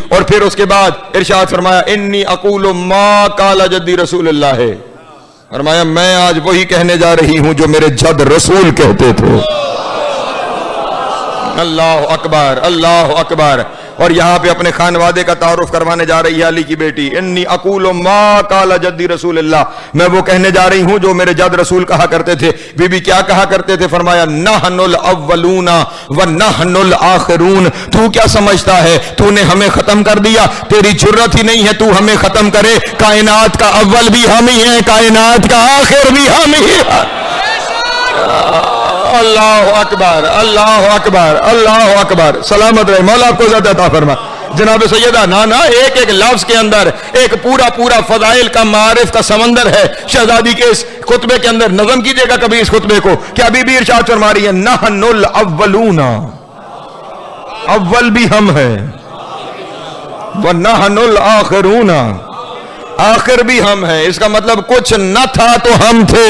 اور پھر اس کے بعد ارشاد فرمایا انی اقول ما قال جدی رسول اللہ ہے، فرمایا میں آج وہی کہنے جا رہی ہوں جو میرے جد رسول کہتے تھے۔ اللہ اکبر، اللہ اکبر۔ اور یہاں پہ اپنے خانوادے کا تعارف کروانے جا رہی ہے علی کی بیٹی، انی اقول ما قال جدی رسول اللہ، میں وہ کہنے جا رہی ہوں جو میرے جد رسول کہا کرتے تھے۔ بی بی کیا کہا کرتے تھے؟ فرمایا نحن الاولون ونحن الاخرون، تو کیا سمجھتا ہے تو نے ہمیں ختم کر دیا؟ تیری جرت ہی نہیں ہے تو ہمیں ختم کرے، کائنات کا اول بھی ہم ہی ہیں، کائنات کا آخر بھی ہم ہی ہیں۔ اللہ اکبر، اللہ اکبر، اللہ اکبر۔ سلامت رہے، مولا آپ کو عزت عطا فرما۔ جناب سیدہ نانا ایک ایک لفظ کے اندر ایک پورا پورا فضائل کا معارف کا سمندر ہے شہزادی کے اس خطبے کے اندر۔ نظم کیجئے گا کبھی اس خطبے کو کہ ابھی بھی ارشاد فرما رہی ہے نحن الاولون، اول بھی ہم ہیں، ونحن الاخرون، آخر بھی ہم ہیں۔ اس کا مطلب کچھ نہ تھا تو ہم تھے،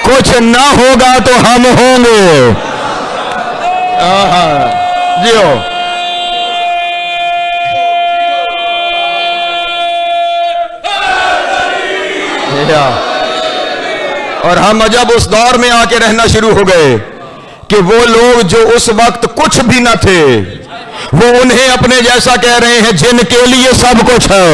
کچھ نہ ہوگا تو ہم ہوں گے۔ جیو اور ہم عجب اس دور میں آ کے رہنا شروع ہو گئے کہ وہ لوگ جو اس وقت کچھ بھی نہ تھے وہ انہیں اپنے جیسا کہہ رہے ہیں جن کے لیے سب کچھ ہے۔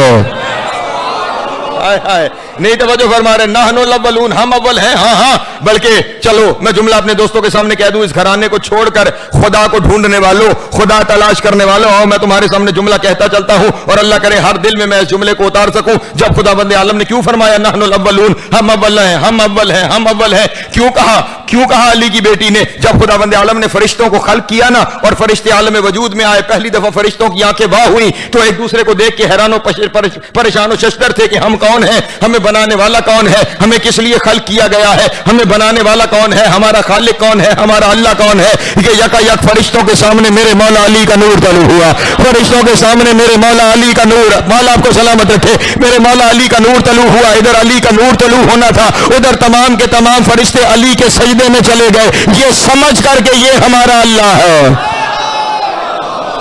نہیں توجہ فرما رہے، نحن الاولون، ہم اول ہیں۔ ہاں ہاں، بلکہ چلو میں جملہ اپنے دوستوں کے سامنے کہہ دوں، اس گھرانے کو چھوڑ کر خدا کو ڈھونڈنے والوں، خدا تلاش کرنے والوں، اور میں تمہارے سامنے جملہ کہتا چلتا ہوں اور اللہ کرے ہر دل میں اس جملے کو اتار سکوں۔ جب خدا بند عالم نے کیوں فرمایا نحن الاولون، ہم اول ہیں، ہم اول ہیں، ہم اول ہیں، کیوں کہا علی کی بیٹی نے؟ جب خدا بند عالم نے فرشتوں کو خلق کیا نا اور فرشتے عالم وجود میں آئے، پہلی دفعہ فرشتوں کی آنکھیں واہ ہوئی تو ایک دوسرے کو دیکھ کے حیران و پریشان و ششدر تھے کہ ہم کون ہیں، ہمیں بنانے والا کون ہے، ہمیں کس لیے خلق کیا گیا ہے، ہمیں بنانے والا کون ہے، ہمارا خالق کون ہے، ہمارا اللہ کون ہے۔ یہ یکا یک فرشتوں کے سامنے میرے مولا علی کا نور طلوع ہوا، فرشتوں کے سامنے میرے مولا علی کا نور، مولا آپ کو سلامت رکھے، میرے مولا علی کا نور طلوع ہوا۔ ادھر علی کا نور طلوع ہونا تھا، ادھر تمام کے تمام فرشتے علی کے سجدے میں چلے گئے، یہ سمجھ کر کے یہ ہمارا اللہ ہے۔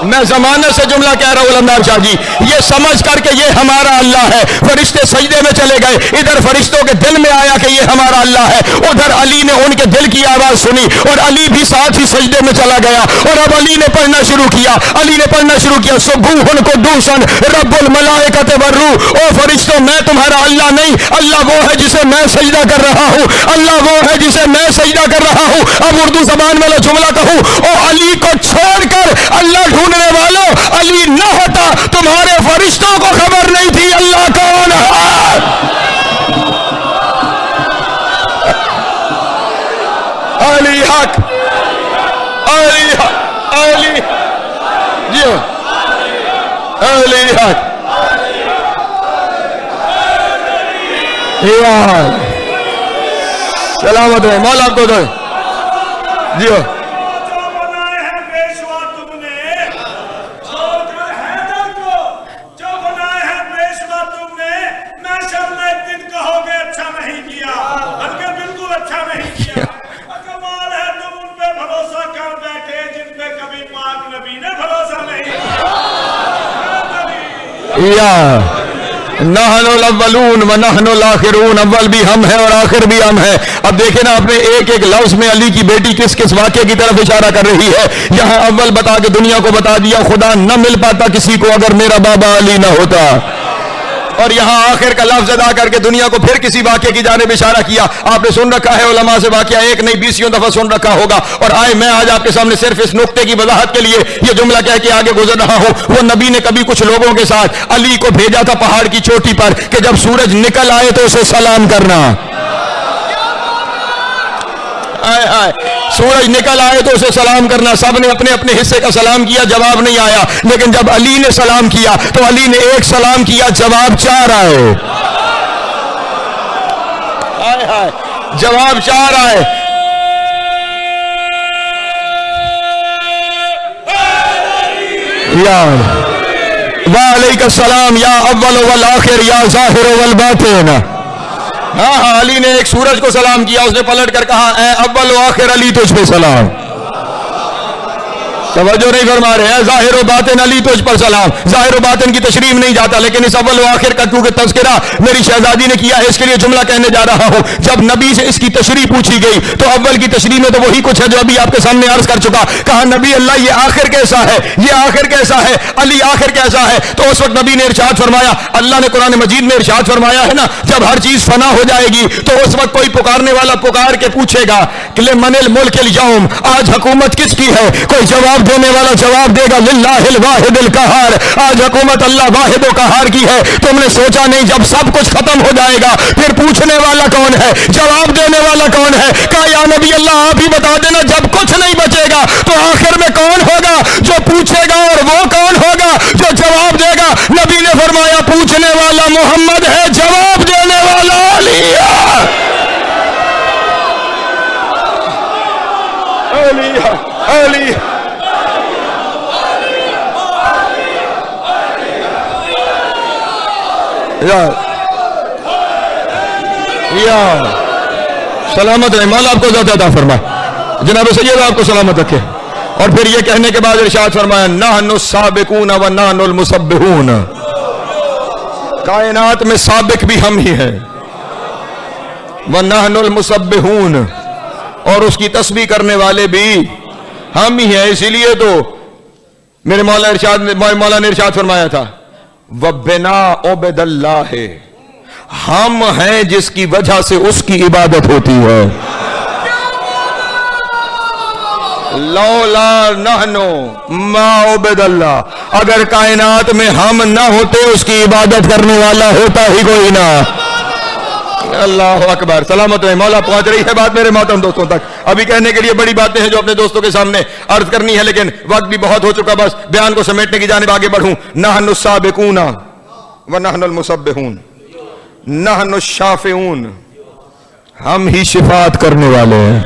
میں زمانے سے جملہ کہہ رہا ہوں علمدار شاہ جی، یہ سمجھ کر کے یہ ہمارا اللہ ہے، فرشتے سجدے میں چلے گئے، ادھر فرشتوں کے دل میں آیا کہ یہ ہمارا اللہ ہے، ادھر علی نے ان کے دل کی آواز سنی اور علی بھی ساتھ ہی سجدے میں چلا گیا اور اب علی نے پڑھنا شروع کیا، علی نے پڑھنا شروع کیا سبوح قدوس رب الملائکۃ والروح، او فرشتوں میں تمہارا اللہ نہیں، اللہ وہ ہے جسے میں سجدہ کر رہا ہوں، اللہ وہ ہے جسے میں سجدہ کر رہا ہوں۔ اب اردو زبان والا جملہ کہوں، او علی کو چھوڑ کر اللہ ڈھونڈنے والوں، علی نہ ہوتا تمہارے فرشتوں کو خبر نہیں تھی اللہ کون ہے۔ علی حق، علی حق، علی جی علی حق، سلامت ہے مولا آپ کو دو جی نحن الاولون ونحن الاخرون، اول بھی ہم ہیں اور آخر بھی ہم ہیں۔ اب دیکھیں نا اپنے ایک ایک لفظ میں علی کی بیٹی کس کس واقعے کی طرف اشارہ کر رہی ہے۔ یہاں اول بتا کے دنیا کو بتا دیا خدا نہ مل پاتا کسی کو اگر میرا بابا علی نہ ہوتا، اور یہاں آخر کا لفظ ادا کر کے دنیا کو پھر کسی واقعے کی جانب اشارہ کیا۔ آپ نے سن رکھا ہے علماء سے واقعہ ایک نہیں 20 دفعہ سن رکھا ہوگا، اور آئے میں آج آپ کے سامنے صرف اس نقطے کی وضاحت کے لیے یہ جملہ کہہ کے آگے گزر رہا ہوں۔ وہ نبی نے کبھی کچھ لوگوں کے ساتھ علی کو بھیجا تھا پہاڑ کی چوٹی پر کہ جب سورج نکل آئے تو اسے سلام کرنا، سورج نکل آئے تو اسے سلام کرنا۔ سب نے اپنے اپنے حصے کا سلام کیا، جواب نہیں آیا، لیکن جب علی نے سلام کیا تو علی نے ایک سلام کیا، جواب 4 آئے، جواب 4 آئے۔ وعلیک السلام یا اول والآخر یا ظاہر والباطن۔ ہاں علی نے ایک سورج کو سلام کیا، اس نے پلٹ کر کہا اے اول و آخر علی تجھ پہ سلام۔ توجہ نہیں فرما رہے ہیں. ظاہر و باطن علی تجھ پر سلام. ظاہر و باطن کی تشریح نہیں جاتا, لیکن اس اول و آخر کا کیونکہ تذکرہ میری شہزادی نے کیا ہے, اس کے لیے جملہ کہنے جا رہا ہوں. جب نبی سے اس کی تشریح پوچھی گئی تو اول کی تشریح میں تو وہی کچھ ہے جو ابھی آپ کے سامنے عرض کر چکا. کہا نبی اللہ یہ آخر کیسا ہے, یہ آخر کیسا ہے, علی آخر کیسا ہے. تو اس وقت نبی نے ارشاد فرمایا, اللہ نے قرآن مجید میں ارشاد فرمایا ہے نا, جب ہر چیز فنا ہو جائے گی تو اس وقت کوئی پکارنے والا پکار کے پوچھے گا کہ لمن الملک اليوم, آج حکومت کس کی ہے. کوئی جواب دینے والا جواب دے گا للہ الواحد القہار, آج حکومت اللہ واحد و قہار کی ہے. تم نے سوچا نہیں جب سب کچھ ختم ہو جائے گا پھر پوچھنے والا کون ہے, جواب دینے والا کون ہے. کہا یا نبی اللہ آپ ہی بتا دینا, جب کچھ نہیں بچے گا تو آخر میں کون ہوگا جو پوچھے گا, اور وہ کون ہوگا جو جواب دے گا. نبی نے فرمایا پوچھنے والا محمد ہے, جواب دینے والا علی ہے. علی یا سلامت رہے, مولا آپ کو زیادہ عطا فرمائے. جناب سید آپ کو سلامت رکھے. اور پھر یہ کہنے کے بعد ارشاد فرمایا نحن السابقون و نحن المسبحون, کائنات میں سابق بھی ہم ہی ہیں, و نحن المسبحون, اور اس کی تسبیح کرنے والے بھی ہم ہی ہیں. اسی لیے تو میرے مولا نے ارشاد فرمایا تھا وَبِنَا عُبِدَ اللَّهِ, ہم ہیں جس کی وجہ سے اس کی عبادت ہوتی ہے. لولا نحن ما عبد اللہ, اگر کائنات میں ہم نہ ہوتے اس کی عبادت کرنے والا ہوتا ہی کوئی نہ. اللہ اکبر. سلامت رہے. مولا پہنچ رہی ہے بات میرے محترم دوستوں تک. ابھی کہنے کے لیے بڑی باتیں ہیں جو اپنے دوستوں کے سامنے عرض کرنی ہے, لیکن وقت بھی بہت ہو چکا. بس بیان کو سمیٹنے کی جانب آگے بڑھوں. نحن السابقون و نحن المسبحون, نحن الشافعون, ہم ہی شفاعت کرنے والے ہیں.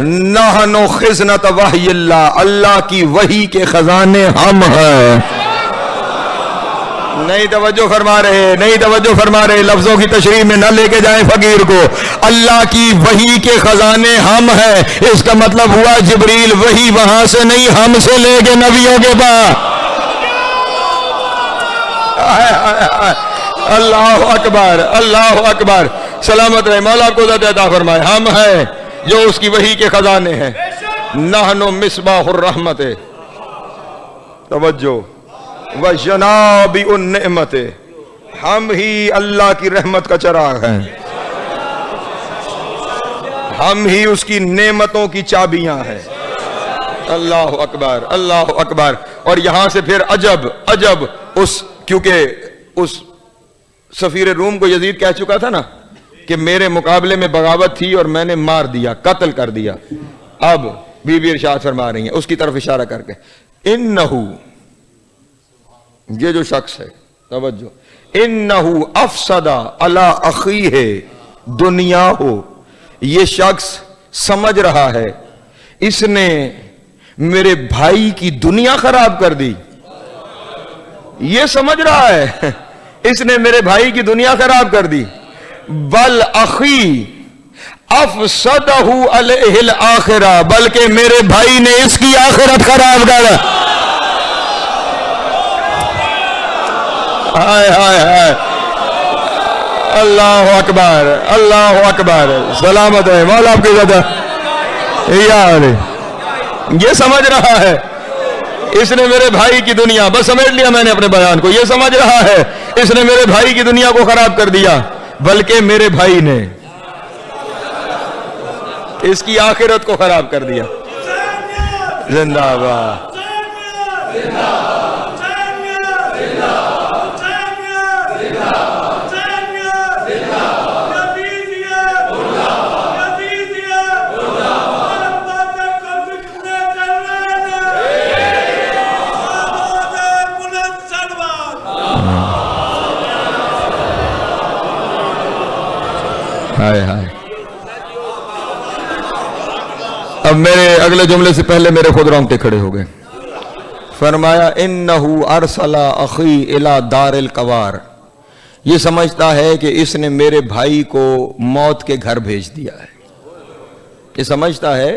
نحن خزنۃ وحی اللہ, اللہ کی وحی کے خزانے ہم ہیں. نہیں توجہ فرما رہے, نہیں توجہ فرما رہے. لفظوں کی تشریح میں نہ لے کے جائیں فقیر کو. اللہ کی وحی کے خزانے ہم ہیں, اس کا مطلب ہوا جبریل وحی وہاں سے نہیں, ہم سے لے کے نبیوں کے پاس. اللہ اکبر, اللہ اکبر. سلامت رہے. مولا کو ذات عطا فرمائے. ہم ہیں جو اس کی وحی کے خزانے ہیں. نحن مصباح الرحمت, توجہ, وجناب النعمت, ہم ہی اللہ کی رحمت کا چراغ ہیں, ہم ہی اس کی نعمتوں کی چابیاں ہیں. اللہ اکبر, اللہ اکبر. اور یہاں سے پھر عجب اس, کیونکہ اس سفیر روم کو یزید کہہ چکا تھا نا کہ میرے مقابلے میں بغاوت تھی اور میں نے مار دیا, قتل کر دیا. اب بی بی ارشاد فرما رہی ہیں اس کی طرف اشارہ کر کے, انہو, یہ جو شخص ہے, توجہ, انہو افسدہ علی اخیہ دنیا ہو, یہ شخص سمجھ رہا ہے اس نے میرے بھائی کی دنیا خراب کر دی. یہ سمجھ رہا ہے اس نے میرے بھائی کی دنیا خراب کر دی. بل اخی افسدہ علیہ الآخرہ, بلکہ میرے بھائی نے اس کی آخرت خراب کر. ہائے ہائے ہائے, اللہ اکبر, اللہ اکبر. سلامت ہے. مولا آپ کی زیادہ یار, یہ سمجھ رہا ہے اس نے میرے بھائی کی دنیا, بس سمجھ لیا میں نے اپنے بیان کو, یہ سمجھ رہا ہے اس نے میرے بھائی کی دنیا کو خراب کر دیا, بلکہ میرے بھائی نے اس کی آخرت کو خراب کر دیا. زندہ باد. ہائے ہائے. اب میرے اگلے جملے سے پہلے میرے خود رونگٹے کھڑے ہو گئے. فرمایا انہو ارسل اخی الی دار القوار, یہ سمجھتا ہے کہ اس نے میرے بھائی کو موت کے گھر بھیج دیا ہے. یہ سمجھتا ہے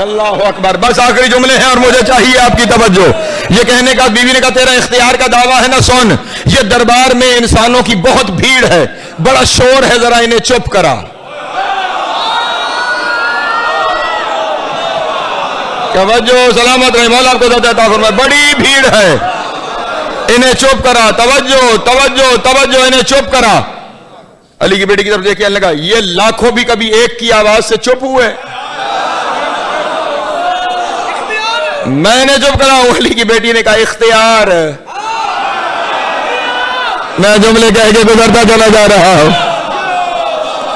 اللہ اکبر. بس آخری جملے ہیں اور مجھے چاہیے آپ کی توجہ. یہ کہنے کا بیوی نے کہا تیرا اختیار کا دعویٰ ہے نا سن, یہ دربار میں انسانوں کی بہت بھیڑ ہے, بڑا شور ہے, ذرا انہیں چپ کرا. توجہ, سلامت رہے, مولا آپ کو زیادہ عطا فرمائے. بڑی بھیڑ ہے, انہیں چپ کرا. توجہ توجہ توجہ, انہیں چپ کرا. علی کی بیٹی کی طرف دیکھ کے لگا یہ لاکھوں بھی کبھی ایک کی آواز سے چپ ہوئے؟ میں نے چپ کرا ہوں. علی کی بیٹی نے کہا اختیار. میں جملے کہہ کے گزرتا چلا جا رہا ہوں.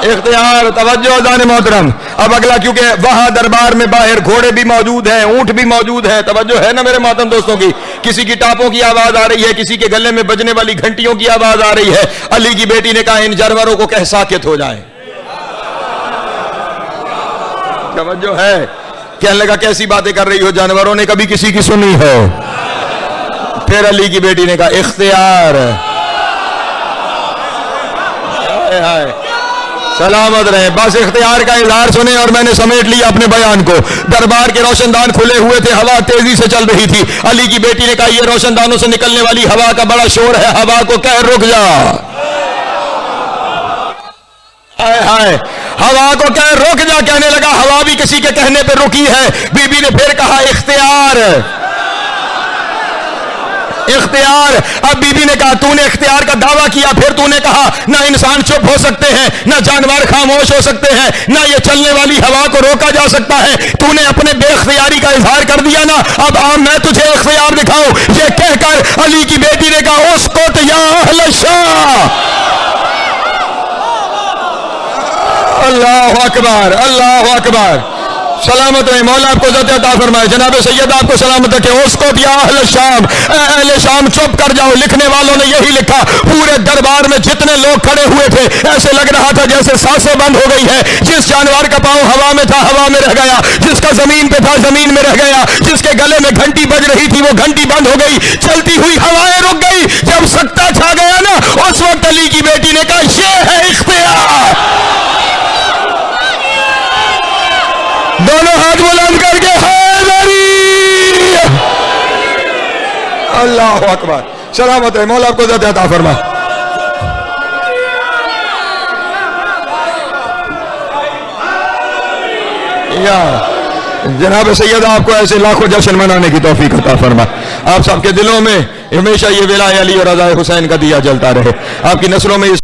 اختیار. توجہ اذان محترم. اب اگلا, کیونکہ وہاں دربار میں باہر گھوڑے بھی موجود ہیں, اونٹ بھی موجود ہیں. توجہ ہے نا میرے محترم دوستوں کی. کسی کی ٹاپوں کی آواز آ رہی ہے, کسی کے گلے میں بجنے والی گھنٹیوں کی آواز آ رہی ہے. علی کی بیٹی نے کہا ان جانوروں کو کہہ ساکت ہو جائیں. توجہ ہے. کہنے لگا کیسی باتیں کر رہی ہو, جانوروں نے کبھی کسی کی سنی ہو؟ پھر علی کی بیٹی نے کہا اختیار. سلامت رہے. بس اختیار کا اظہار سنیں اور میں نے سمیٹ لیا اپنے بیان کو. دربار کے روشن دان کھلے ہوئے تھے, ہوا تیزی سے چل رہی تھی. علی کی بیٹی نے کہا یہ روشن دانوں سے نکلنے والی ہوا کا بڑا شور ہے, ہوا کو کہہ رک جا. ہائے ہائے, ہوا کو کہہ رک جا. کہنے لگا ہوا بھی کسی کے کہنے پہ رکی ہے. بی بی نے پھر کہا اختیار. اختیار. اب بی بی نے کہا تو نے اختیار کا دعویٰ کیا, پھر تو نے کہا نہ انسان چپ ہو سکتے ہیں, نہ جانور خاموش ہو سکتے ہیں, نہ یہ چلنے والی ہوا کو روکا جا سکتا ہے. تو نے اپنے بے اختیاری کا اظہار کر دیا نا, اب میں تجھے اختیار دکھاؤں. یہ کہہ کر علی کی بیٹی نے کہا اسکت یا اہل شام. اللہ اکبر, اللہ اکبر. سلامت رہے, مولا آپ کو عزت عطا فرمائے. جناب سید آپ کو سلامت رکھے. اسکت یا اہل شام, اے اہل شام چپ کر جاؤ. لکھنے والوں نے یہی لکھا. پورے دربار میں جتنے لوگ کھڑے ہوئے تھے ایسے لگ رہا تھا جیسے سانسیں بند ہو گئی ہے. جس جانور کا پاؤں ہوا میں تھا ہوا میں رہ گیا, جس کا زمین پہ تھا زمین میں رہ گیا, جس کے گلے میں گھنٹی بج رہی تھی وہ گھنٹی بند ہو گئی, چلتی ہوئی ہوائیں رک گئی. جب سکتہ چھا گیا نا, اس وقت علی کی بیٹی نے کہا یہ ہے اختیار. دونوں ہاتھ بلند کر کے حیدری. اللہ اکبر. سلامت ہے, مولا آپ کو عزت عطا فرمائے. یا جناب سید آپ کو ایسے لاکھوں جشن منانے کی توفیق عطا فرمائے. آپ سب کے دلوں میں ہمیشہ یہ ولایت علی اور رضا حسین کا دیا جلتا رہے. آپ کی نسلوں میں